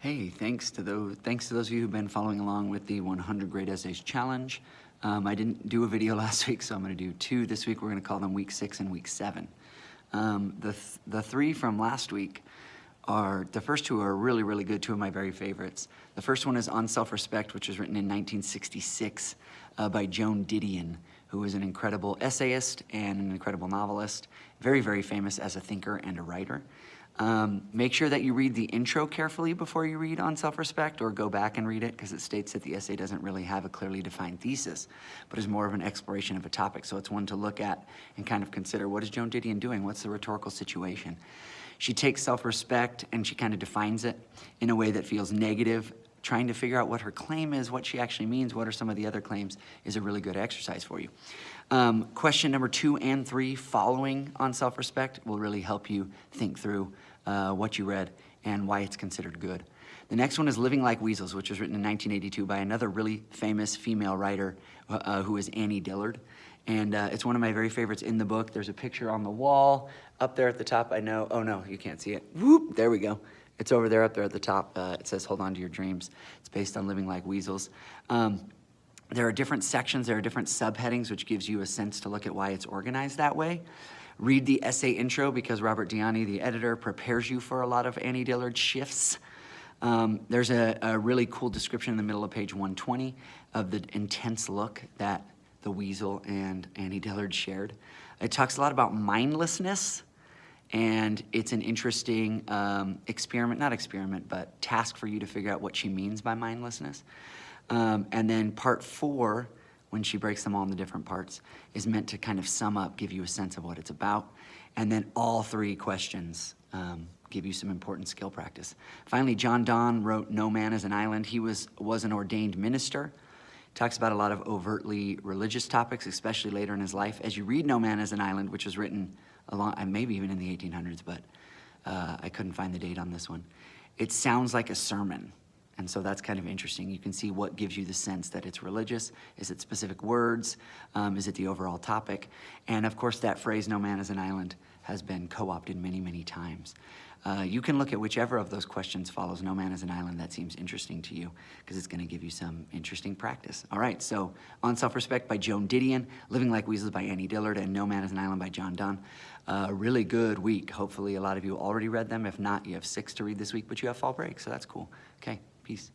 Hey, thanks to those of you who've been following along with the 100 Great Essays Challenge. I didn't do a video last week, so I'm going to do two this week. We're going to call them Week 6 and Week 7. The three from last week are, the first two are really, really good, two of my very favorites. The first one is On Self-Respect, which was written in 1966 by Joan Didion, who is an incredible essayist and an incredible novelist, very, very famous as a thinker and a writer. Make sure that you read the intro carefully before you read On Self-Respect, or go back and read it, because it states that the essay doesn't really have a clearly defined thesis, but is more of an exploration of a topic. So it's one to look at and kind of consider, what is Joan Didion doing? What's the rhetorical situation? She takes self-respect and she kind of defines it in a way that feels negative. Trying to figure out what her claim is, what she actually means, what are some of the other claims, is a really good exercise for you. Question number 2 and 3 following On Self-Respect will really help you think through what you read and why it's considered good. The next one is Living Like Weasels, which was written in 1982 by another really famous female writer who is Annie Dillard. And it's one of my very favorites in the book. There's a picture on the wall up there at the top. I know, oh no, you can't see it. Whoop, there we go. It's over there, up there at the top. It says, Hold On to Your Dreams. It's based on Living Like Weasels. There are different sections, there are different subheadings, which gives you a sense to look at why it's organized that way. Read the essay intro, because Robert Diani, the editor, prepares you for a lot of Annie Dillard shifts. There's a really cool description in the middle of page 120 of the intense look that the Weasel and Annie Dillard shared. It talks a lot about mindlessness, and it's an interesting task for you to figure out what she means by mindlessness. And then part 4, when she breaks them all into different parts, is meant to kind of sum up, give you a sense of what it's about. And then all 3 questions give you some important skill practice. Finally, John Donne wrote No Man is an Island. He was an ordained minister. Talks about a lot of overtly religious topics, especially later in his life. As you read No Man is an Island, which was written maybe even in the 1800s, but I couldn't find the date on this one. It sounds like a sermon, and so that's kind of interesting. You can see what gives you the sense that it's religious. Is it specific words? Is it the overall topic? And of course, that phrase, No Man is an Island, has been co-opted many, many times. You can look at whichever of those questions follows No Man is an Island that seems interesting to you, because it's going to give you some interesting practice. All right, so On Self-Respect by Joan Didion, Living Like Weasels by Annie Dillard, and No Man is an Island by John Donne. Really good week. Hopefully a lot of you already read them. If not, you have 6 to read this week, but you have fall break, so that's cool. Okay, peace.